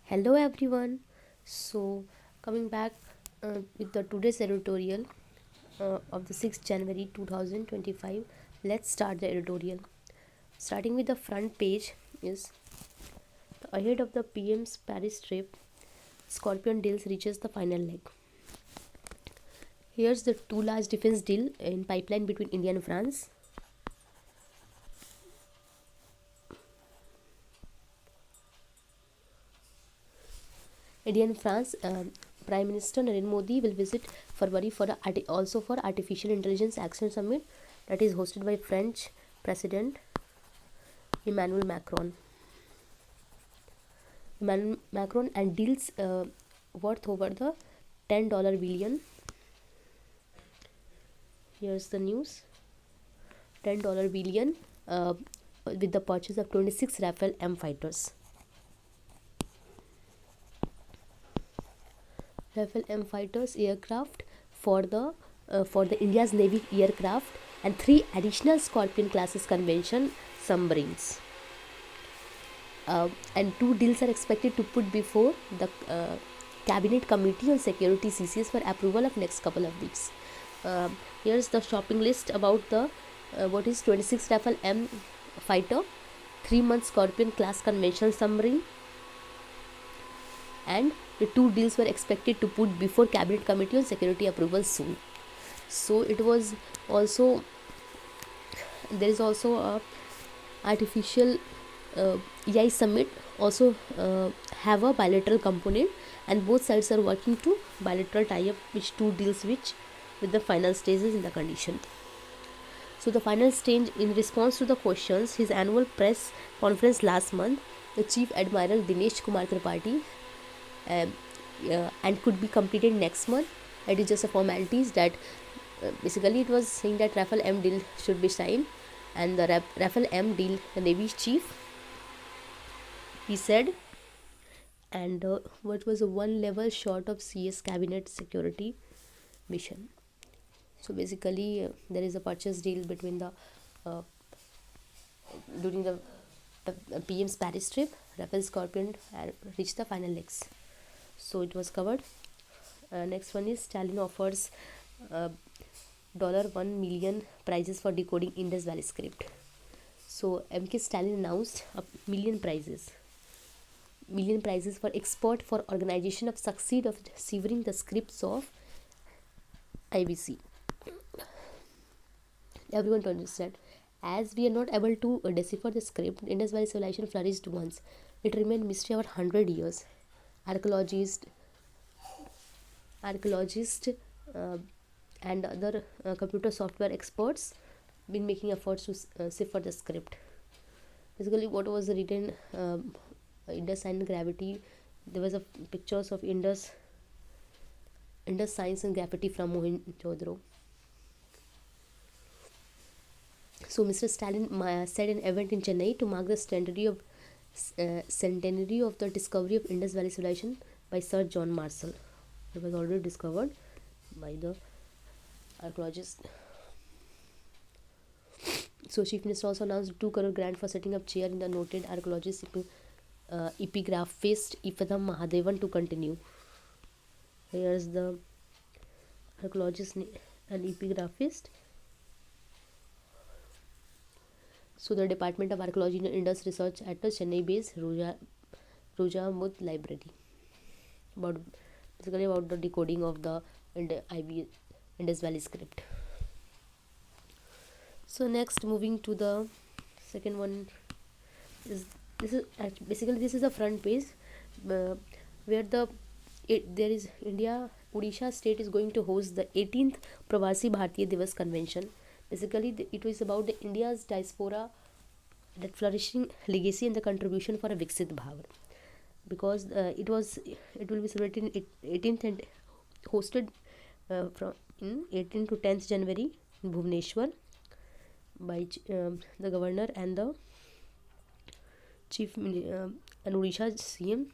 Hello everyone. So coming back with the today's editorial of the 6th January 2025. Let's start the editorial. Starting with the front page is ahead of the PM's Paris trip, Scorpion deals reaches the final leg. Here's the two large defense deal in pipeline between India and France. India and France. Prime Minister Narendra Modi will visit February for also for Artificial Intelligence Action Summit that is hosted by French President Emmanuel Macron. Emmanuel Macron and deals worth over the $10 billion. Here's the news. $10 billion with the purchase of 26 Rafale M fighters. Rafale M fighters aircraft for the India's Navy aircraft and 3 additional Scorpion classes convention submarines. And 2 deals are expected to put before the Cabinet Committee on Security CCS for approval of next couple of weeks. Here's the shopping list about the what is 26 Rafale M fighter, 3-month Scorpion class convention submarine, and the 2 deals were expected to put before Cabinet Committee on Security approval soon. So it was also there is also a artificial AI summit also have a bilateral component, and both sides are working to bilateral tie-up which 2 deals which with the final stages in the condition. So the final stage in response to the questions, his annual press conference last month, the Chief Admiral Dinesh Kumar Tripathi and could be completed next month. It is just a formalities that basically it was saying that Rafale M deal should be signed, and the Rafale M deal the Navy chief he said, and what was one level short of CS cabinet security mission. So basically there is a purchase deal between the during the PM's Paris trip. Rafale Scorpion reached the final legs. So it was covered. Next one is Stalin offers $1 million prizes for decoding Indus Valley script. So MK Stalin announced a million prizes for expert for organization of succeed of deciphering the scripts of IBC. Everyone to understand, as we are not able to decipher the script, Indus Valley civilization flourished once. It remained mystery over 100 years. Archaeologists and other computer software experts been making efforts to decipher the script. Basically, what was written Indus and gravity. There was a pictures of Indus science and gravity from Mohenjo-daro. So Mr. Stalin said an event in Chennai to mark the centenary of the discovery of Indus Valley civilization by Sir John Marshall. It was already discovered by the archaeologists. So Chief Minister also announced 2 crore grant for setting up chair in the noted archaeologist epigraphist Ifadam Mahadevan to continue. Here's the archaeologist and epigraphist. So the Department of Archaeology and Indus Research at the Chennai-based Roja Mud Library. Basically about the decoding of the Indus Valley script. So next, moving to the second one, this is the front page where there is Odisha state is going to host the 18th Pravasi Bharatiya Divas convention. Basically it was about the India's diaspora, that flourishing legacy and the contribution for a Viksit Bharat, because it will be celebrated in 18th and hosted from 18th to 10th January in Bhubaneswar by the governor and the chief and Odisha CM.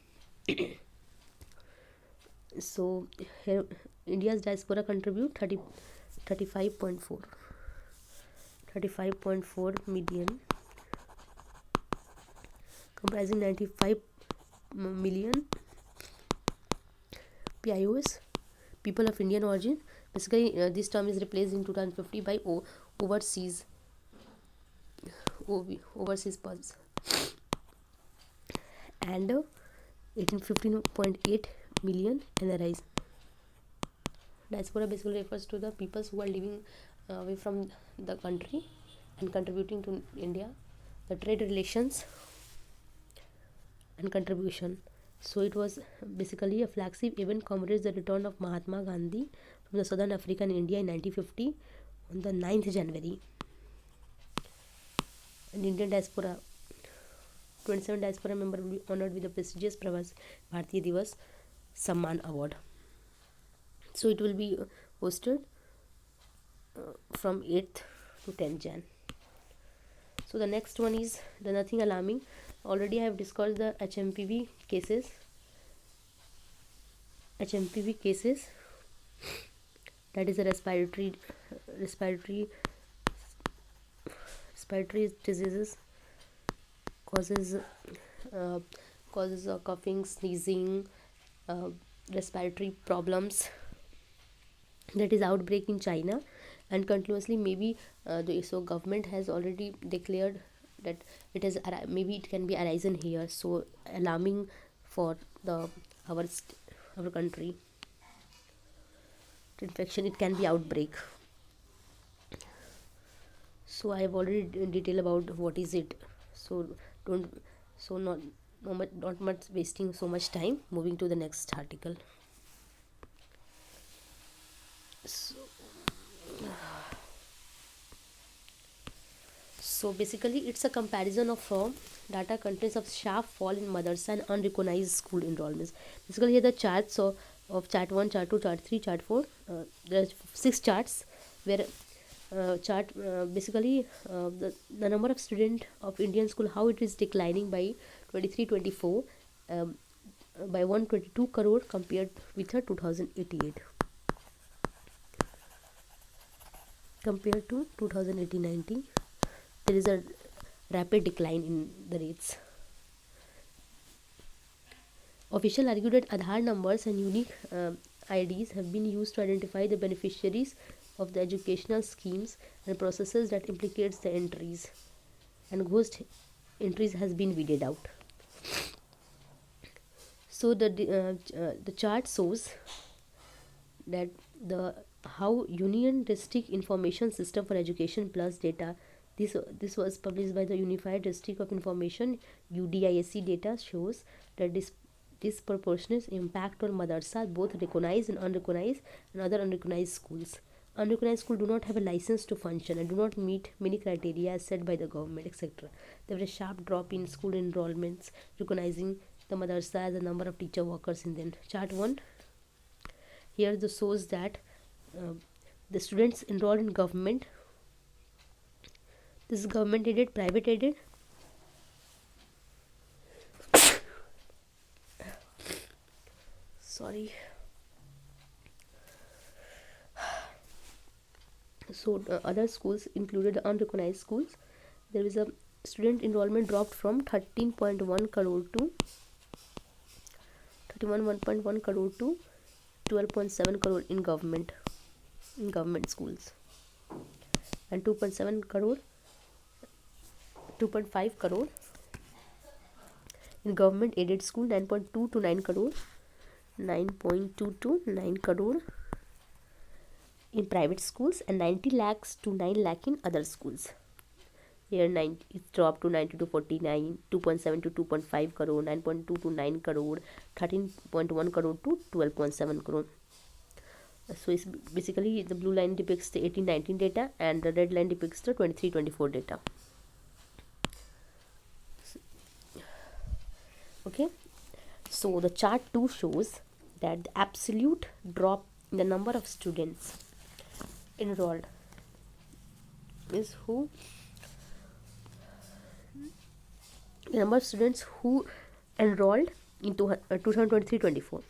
So here India's diaspora contribute 35.4 million, comprising 95 million PIOS, people of Indian origin. Basically, this term is replaced in 2050 by overseas overseas persons. And 15.8 million NRIs. Diaspora basically refers to the peoples who are living away from the country and contributing to India, the trade relations and contribution. So it was basically a flagship event commemorates the return of Mahatma Gandhi from the Southern Africa and India in 1950 on the 9th January. And Indian diaspora, 27 diaspora members will be honored with the prestigious Pravas Bharatiya Divas Samman Award. So it will be hosted from 8th to 10th Jan. So the next one is the nothing alarming. Already I have discussed the HMPV cases. HMPV cases, that is a respiratory diseases, causes coughing, sneezing, respiratory problems. That is outbreak in China, and continuously maybe so government has already declared that it is maybe it can be arisen here. So alarming for our country. Infection, it can be outbreak. So I have already detailed about what is it. So not much wasting so much time. Moving to the next article. So basically it's a comparison of data contains of sharp fall in madrasa and unrecognized school enrollments. Basically here the charts of chart 1, chart 2, chart 3, chart 4. There are 6 charts where basically the number of student of Indian school, how it is declining by 23-24 by 122 crore compared with 2088. Compared to 2018-19, there is a rapid decline in the rates. Official argued that Aadhaar numbers and unique IDs have been used to identify the beneficiaries of the educational schemes and processes that implicates the entries, and ghost entries has been weeded out. So the chart shows that how Union District Information System for Education Plus data, this was published by the Unified District of Information UDISC data, shows that disproportionate impact on madrasa, both recognized and unrecognized, and other unrecognized schools. Unrecognized schools do not have a license to function and do not meet many criteria as set by the government, etc. There was a sharp drop in school enrollments, recognizing the madrasa as the number of teacher workers in them. Chart 1 here shows that the students enrolled in government, this is government aided, private aided, sorry. So other schools included the unrecognized schools. There is a student enrollment dropped from 13.1 crore to 1.1 crore to 12.7 crore in government schools, and 2.5 crore in government aided school, 9.2 to 9 crore, 9.2 to 9 crore in private schools, and 90 lakhs to 9 lakh in other schools. Here it dropped to 90 to 49, 2.7 to 2.5 crore, 9.2 to 9 crore, 13.1 crore to 12.7 crore. So it's basically the blue line depicts the 18-19 data and the red line depicts the 23-24 data. Okay, so the chart 2 shows that the absolute drop in the number of students enrolled is the number of students who enrolled in 2023-24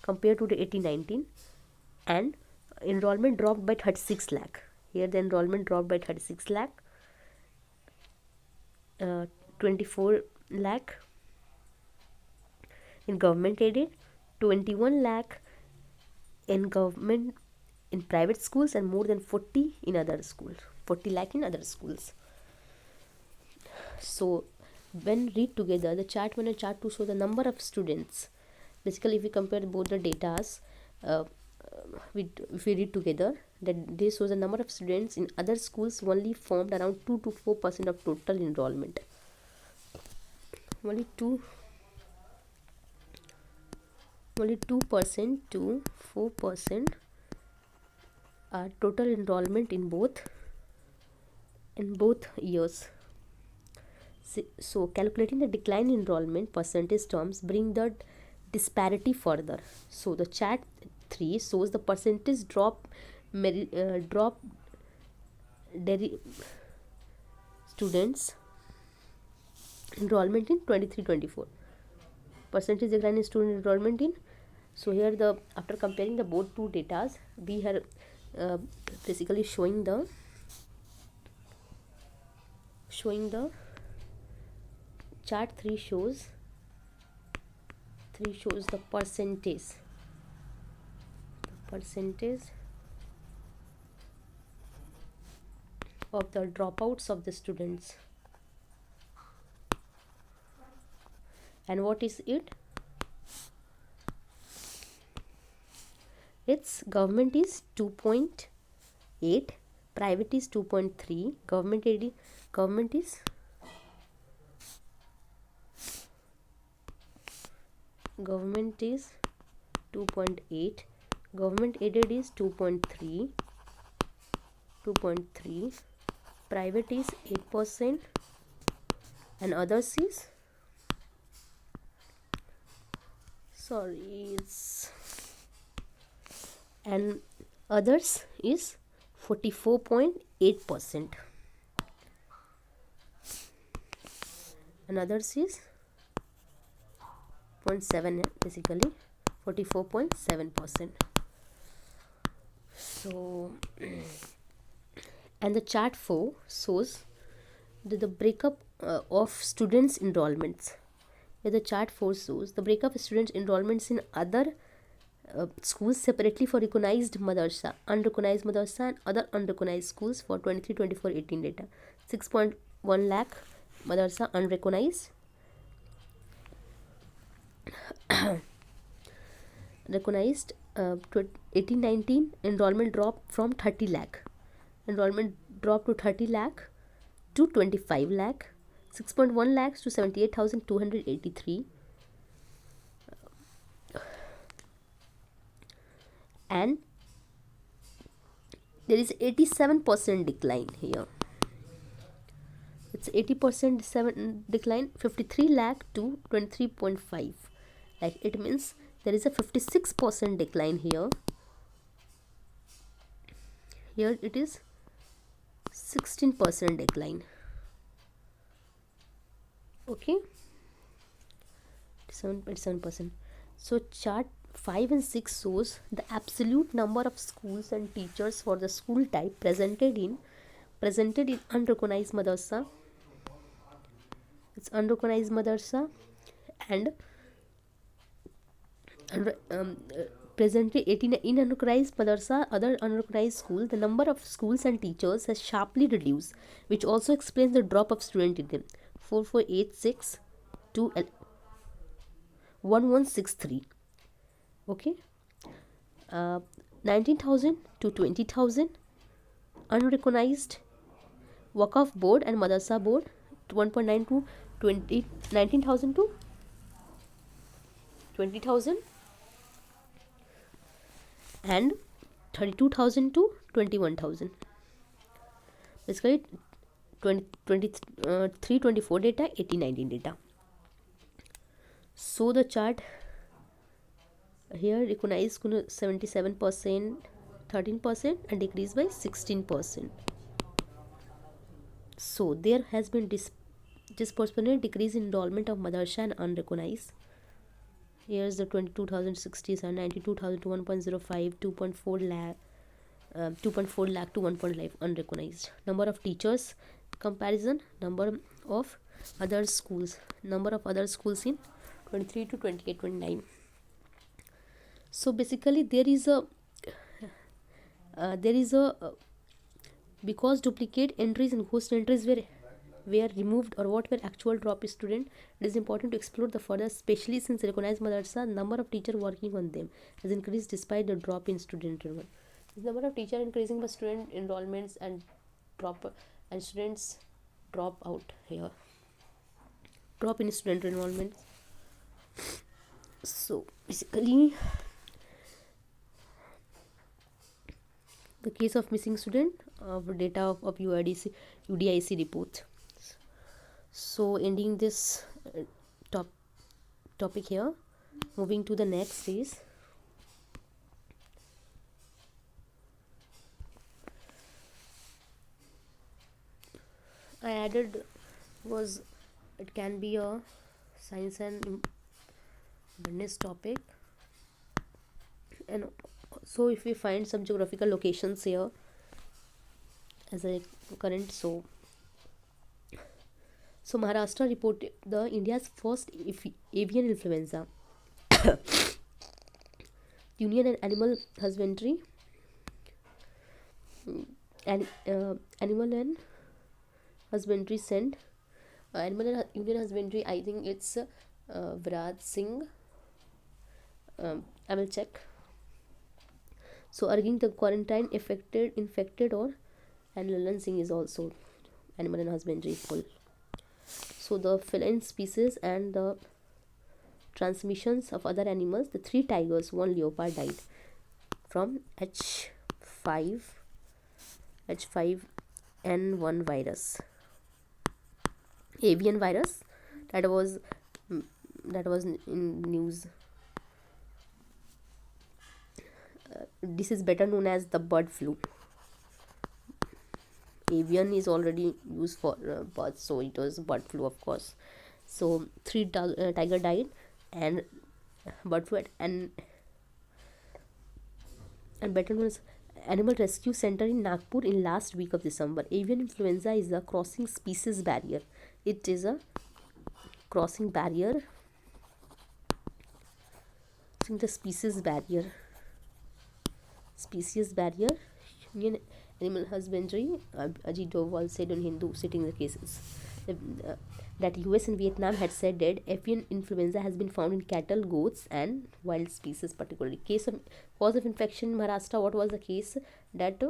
compared to the 18-19, and enrollment dropped by 36 lakh. Here the enrollment dropped by 36 lakh, 24 lakh in government aided, 21 lakh in government, in private schools, and more than 40 in other schools, 40 lakh in other schools. So when read together, the chart 1 and chart 2 show the number of students. Basically, if we compare both the datas, if we read together, that this shows the number of students in other schools only formed around 2 to 4% of total enrollment. Only 2% to 4% are total enrollment in both years. So calculating the decline in enrollment percentage terms bring the disparity further. So the chart 3 shows the percentage students enrollment in 23-24, percentage decline in student enrollment in. So here, the after comparing the both two datas, we are basically showing the chart 3 shows the percentage of the dropouts of the students. And what is it? Its government is 2.8, private is 2.3, government is 2.8, government aided is 2.3, private is 8%, and others is and others is 44.8%, and others is 0.7, basically 44.7%. So and the chart 4 shows the breakup of students enrollments. Here the chart 4 shows the breakup of students enrollments in other schools separately for recognized madrasa, unrecognized madrasa, and other unrecognized schools for 23-24-18 data. 6.1 lakh madrasa unrecognized, recognized 18-19 enrollment dropped from 30 lakh, enrollment dropped to 30 lakh to 25 lakh, 6.1 lakhs to 78,283, and there is 87% decline here. It's 80% decline, 53 lakh to 23.5 lakh. It means there is a 56% decline here. Here it is 16% decline. Okay, 7%. So chart 5 and 6 shows the absolute number of schools and teachers for the school type presented in unrecognized madrasa. It's unrecognized madrasa, and presently 18 in unrecognized madrasa, other unrecognized school. The number of schools and teachers has sharply reduced, which also explains the drop of student in them. 4486 to 1163. Okay, 19,000 to 20,000 unrecognized Waqf board and madrasa board, 1.9 to 19,000 to 20,000, and 32,000 to 21,000. Basically 23-24 data, 18-19 data. So the chart here recognized 77%, 13%, and decreased by 16%. So there has been disproportionate decrease in enrollment of madrasa and unrecognized. Here is the 22,067, 92,000 to 1.05, 2.4 lakh to 1.5 unrecognized. Number of teachers comparison, number of other schools in 23 to 28-29. So basically there is a because duplicate entries and ghost entries were removed or what were actual drop student, it is important to explore the further, especially since recognized madrasa number of teacher working on them has increased despite the drop in student enrollment. The number of teacher increasing but student enrollments and drop and students drop out here, drop in student enrollment. So basically the case of missing student of data of UDIC report. So ending this top topic here, moving to the next is I added was it can be a science and business topic, and so if we find some geographical locations here as a current, so Maharashtra reported the India's first avian influenza. Union and Animal Husbandry and Animal and Husbandry sent Animal and Union Husbandry. I think it's Vraj Singh. I will check. So urging the quarantine infected or and Lalan Singh is also Animal and Husbandry full. So the feline species and the transmissions of other animals, the 3 tigers, 1 leopard died from H5N1 virus, avian virus, that was in news. This is better known as the bird flu. Avian is already used for birds, so it was bird flu, of course. So 3 tiger died and bird flu and better known as Animal Rescue Center in Nagpur in last week of December. Avian influenza is a crossing species barrier. It is a crossing barrier. I think the species barrier. Union Animal Husbandry, Ajit Doval said on Hindu, citing the cases that US and Vietnam had said that avian influenza has been found in cattle, goats, and wild species. Particularly, cause of infection in Maharashtra. What was the case? That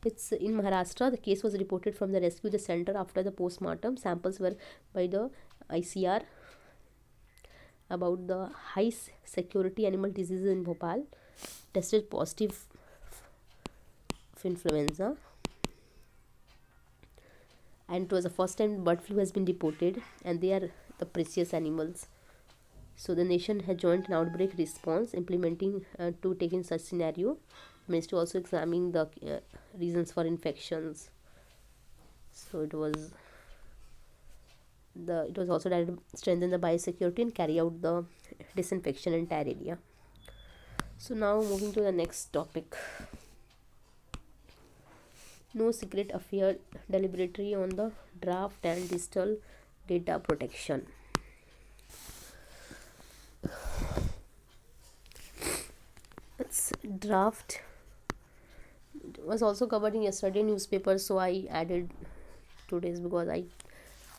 it's in Maharashtra. The case was reported from the rescue the center after the postmortem. Samples were by the ICR about the high security animal diseases in Bhopal tested positive for influenza, and it was the first time bird flu has been reported, and they are the precious animals. So the nation has joined an outbreak response implementing to take in such scenario. Ministry also examining the reasons for infections. So it was also that strengthen the biosecurity and carry out the disinfection in entire area. So now moving to the next topic. No secret affair deliberatory on the draft and digital data protection. It's draft. It was also covered in yesterday newspaper, so I added today's because I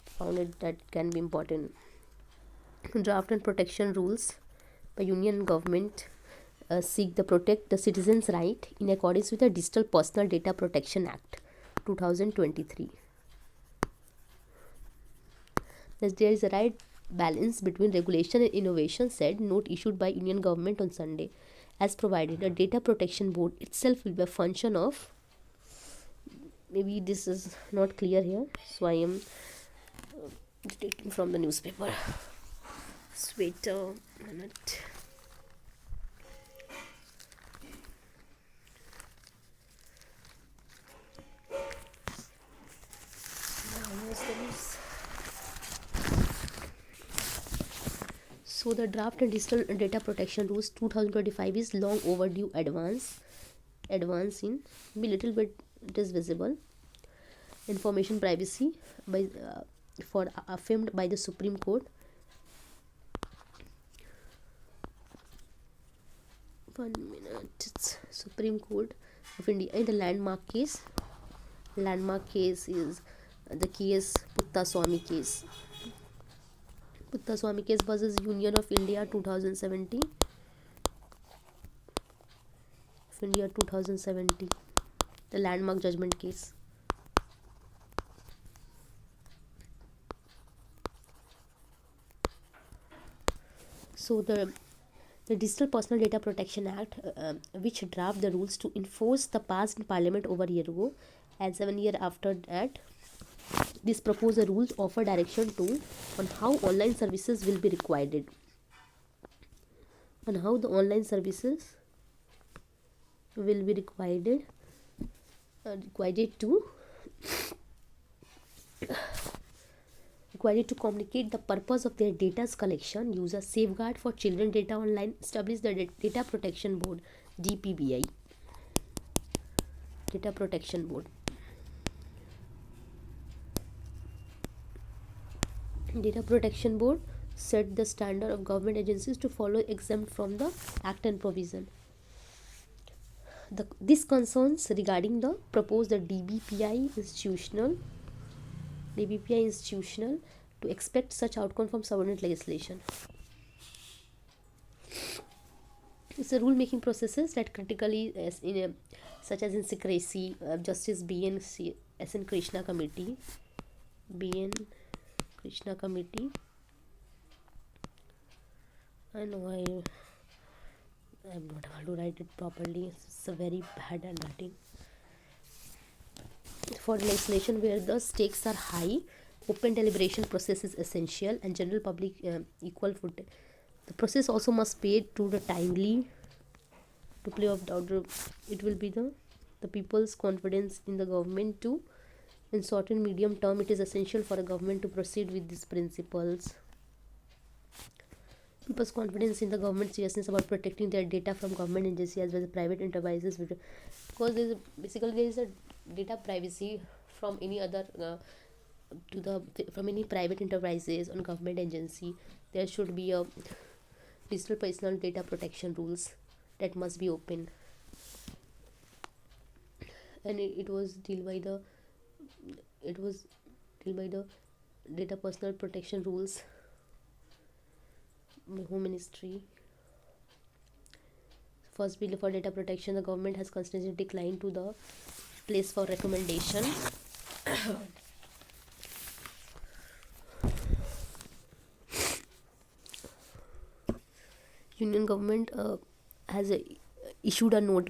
found it that can be important. Draft and protection rules by union government seek to protect the citizens' right in accordance with the Digital Personal Data Protection Act 2023. Thus, there is a right balance between regulation and innovation, said note issued by Union government on Sunday. As provided, a data protection board itself will be a function of, maybe this is not clear here, so I am taking from the newspaper. Just wait a minute. So the draft and digital data protection rules 2025 is long overdue. Advance in be little bit it is visible. Information privacy by for affirmed by the Supreme Court. 1 minute. It's Supreme Court of India in the landmark case. Landmark case is the case Putta Swami case. Putta Swami case versus Union of India 2017. Of India 2070. The landmark judgment case. So the Digital Personal Data Protection Act, which draft the rules to enforce the passed in Parliament over a year ago, and 7 years after that, this proposed rules offer direction to on how online services will be required. On how the online services will be required to communicate the purpose of their data's collection, use a safeguard for children data online, establish the Data Protection Board, DPBI. Data Protection Board. Data Protection Board set the standard of government agencies to follow exempt from the act and provision. This concerns regarding the proposed DBPI institutional to expect such outcome from subordinate legislation. It's a rule-making processes that critically, such as in secrecy, Justice B.N. Krishna Committee. I know I'm not able to write it properly. It's a very bad handwriting. For legislation where the stakes are high, open deliberation process is essential, and general public equal footing. The process also must pay to the timely to play of doubt. It will be the people's confidence in the government too. In short and medium term, it is essential for a government to proceed with these principles. People's confidence in the government's seriousness about protecting their data from government agencies as well as private enterprises, because there is a data privacy from any other from any private enterprises on government agency. There should be a digital personal data protection rules that must be open, and it was dealt by the data personal protection rules by Home Ministry. First bill for data protection, the government has constantly declined to the place for recommendation. Union government has issued a note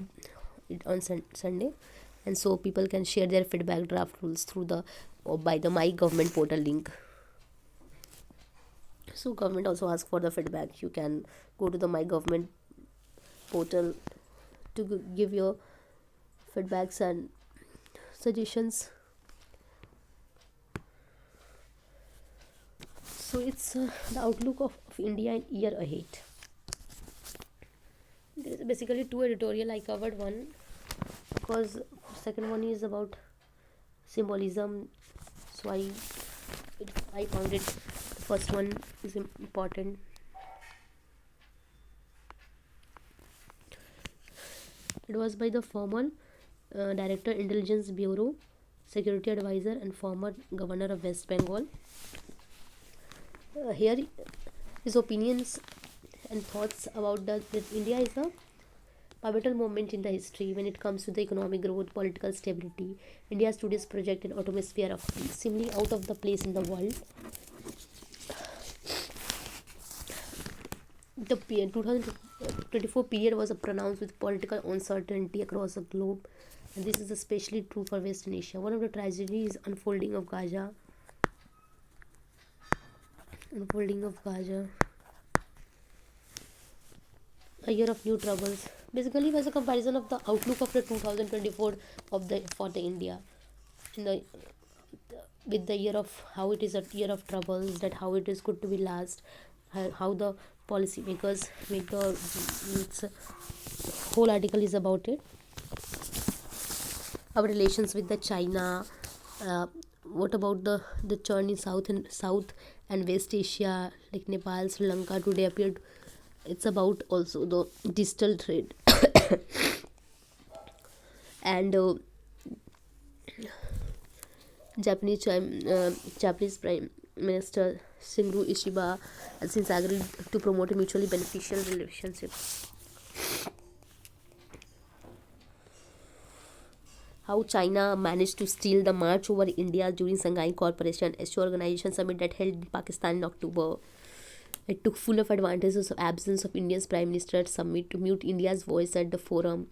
on Sunday, and so people can share their feedback draft rules through by the My Government portal link. So government also asks for the feedback. You can go to the My Government portal to give your feedbacks and suggestions. So it's the outlook of India in year ahead. There is basically two editorial. I covered one because second one is about symbolism, so I found it the first one is important. It was by the former Director Intelligence Bureau, Security Advisor, and former Governor of West Bengal. Here his opinions and thoughts about that India is a pivotal moment in the history when it comes to the economic growth, political stability. India's today's projected atmosphere of peace, seemingly out of the place in the world. The 2024 period was pronounced with political uncertainty across the globe, and this is especially true for Western Asia. One of the tragedies unfolding of Gaza. A year of new troubles. Basically, it was a comparison of the outlook of the 2024 for the India, with the year of how it is a year of troubles, that how it is good to be last, how the policy makers make the whole article is about it. Our relations with the China. What about the churn in South and West Asia, like Nepal, Sri Lanka today appeared It's about also the digital trade. And Japanese Prime Minister Shinzo Ishiba has since agreed to promote a mutually beneficial relationship. How China managed to steal the march over India during Shanghai Cooperation Asia Organization summit that held in Pakistan in October. It took full of advantages of absence of India's Prime Minister at summit to mute India's voice at the forum.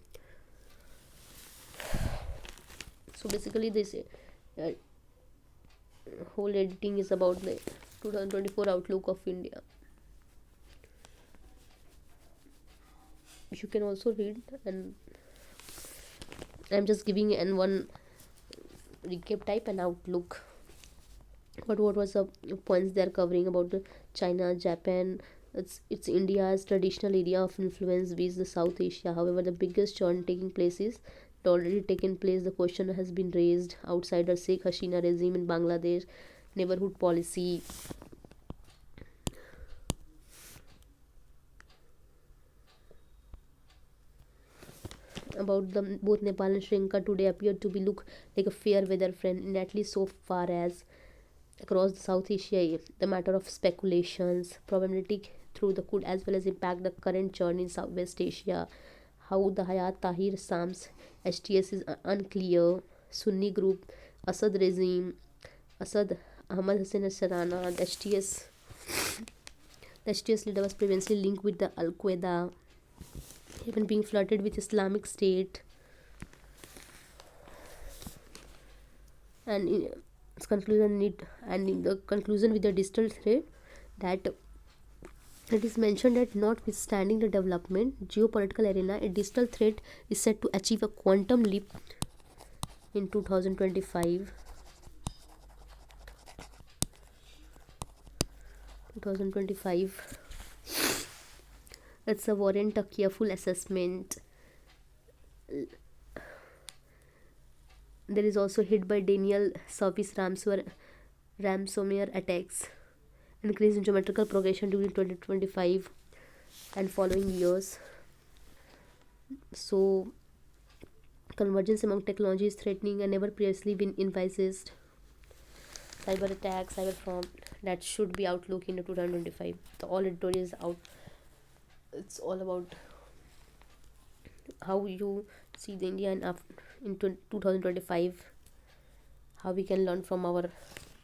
So basically, this whole editing is about the 2024 outlook of India. You can also read, and I'm just giving an one recap type and outlook. What was the points they are covering about the China, Japan? It's India's traditional area of influence with the South Asia. However, the biggest churn taking place is it already taken place. The question has been raised outside the Sheikh Hasina regime in Bangladesh, neighborhood policy, about the both Nepal and Sri Lanka today appear to be look like a fair weather friend, in at least so far as across South Asia. The matter of speculations, problematic through the could as well as impact the current churn in Southwest Asia. How the Hayat Tahrir Shams HTS is unclear. Sunni group, Assad regime, Assad Ahmad Hussein Sharana, the HTS leader was previously linked with the Al Qaeda, even being flirted with Islamic State. And in its conclusion, in the conclusion with the digital threat, that it is mentioned that notwithstanding the development geopolitical arena, a digital threat is set to achieve a quantum leap in 2025. 2025. It's a warrant a careful assessment. There is also hit by Daniel Service ransomware attacks, increase in geometrical progression during 2025 and following years. So convergence among technology is threatening and never previously been envisaged. Cyber attacks, cyber fraud, that should be outlook in 2025. The all editorial is out. It's all about how you see the India in 2025, how we can learn from our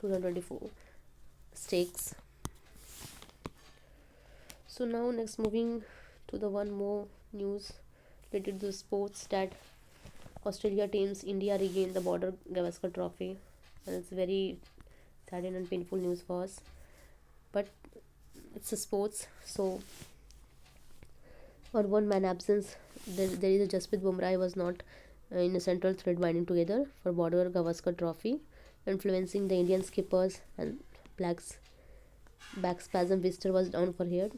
2024 mistakes. So now next moving to the one more news related to sports, that Australia teams India regained the Border Gavaskar Trophy, and it's very sad and painful news for us. But it's a sports, so for one man absence, there is a Jasprit Bumrah was not in a central thread binding together for Border Gavaskar Trophy, influencing the Indian skippers, and Black's back spasm visitor was down for here.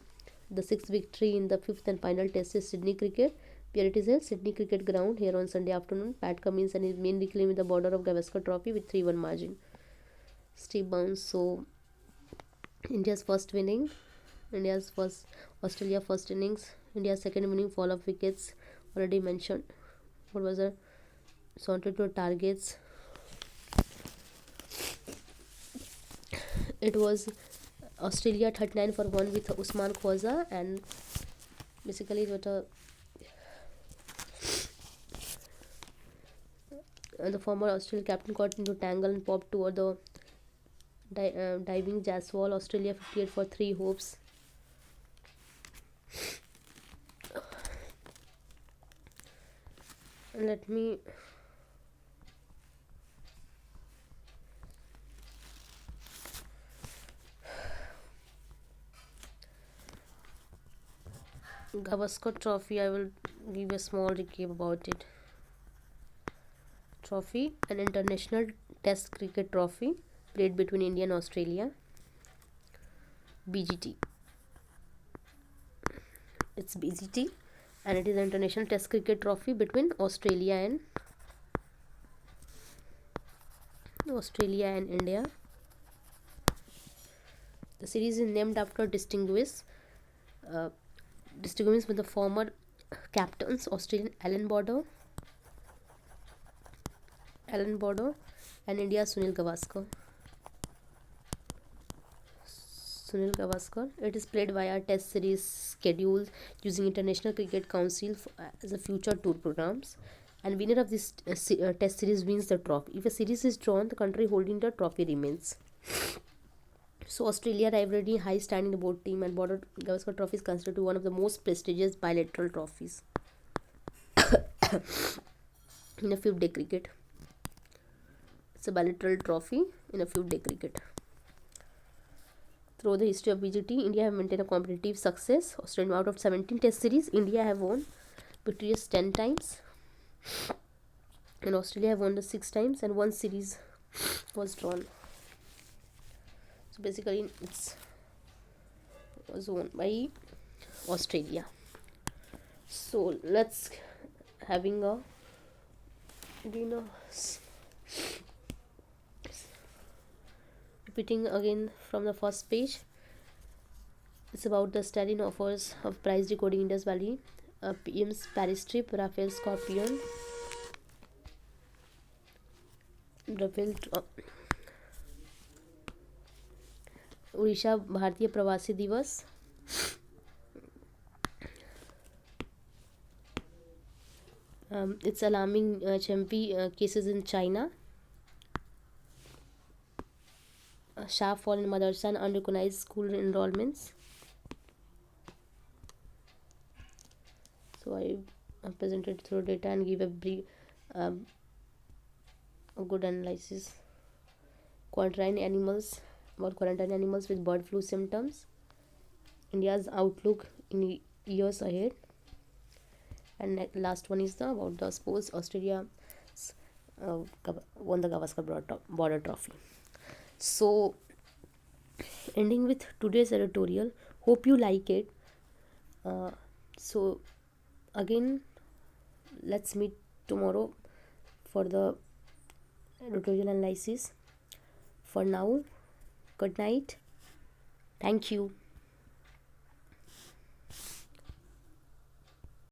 The sixth victory in the fifth and final test is Sydney Cricket, where it is held Sydney Cricket Ground here on Sunday afternoon. Pat Cummins and his main reclaiming the Border of Gavaskar Trophy with 3-1 margin. Steve Bounce. So India's first winning, Australia first innings, India's second winning, fall of wickets already mentioned. What was the sorted to targets? It was Australia 39 for 1 with Usman Khwaja, and basically it was the former Australian captain got into tangle and popped toward the diving Jaswal. Australia 58 for 3 hopes. Let me Gavaskar Trophy, I will give a small recap about it. Trophy, an international test cricket trophy played between India and Australia. BGT. It's BGT, and it is an international test cricket trophy between Australia and India. The series is named after distinguished disagreements with the former captains, Australian Alan Border, and India's Sunil Gavaskar. It is played via Test series schedule using International Cricket Council as a future tour programs. And winner of this Test series wins the trophy. If a series is drawn, the country holding the trophy remains. So Australia rivalry high standing boat team, and Border Gavaskar Trophy is considered to be one of the most prestigious bilateral trophies in a field day cricket. It's a bilateral trophy in a field day cricket. Through the history of BGT, India have maintained a competitive success. Australia, out of 17 Test series, India have won victorious 10 times, and Australia have won the 6 times, and one series was drawn. So basically, it's was won by Australia. So let's having a dinner. Repeating again from the first page, it's about the Stalin offers of price decoding Indus Valley, PM's Paris trip, Rafael Scorpion, Orissa भारतीय प्रवासी दिवस, it's alarming HMP cases in China, Shah fall in madrasa and unrecognized school enrollments. So I presented through data and give a brief, a good analysis. Quarantine animals with bird flu symptoms, India's outlook in years ahead, and last one is about the sports. Australia won the Gavaskar Border Trophy. So ending with today's editorial, hope you like it. So again, let's meet tomorrow for the editorial analysis. For now, good night. Thank you.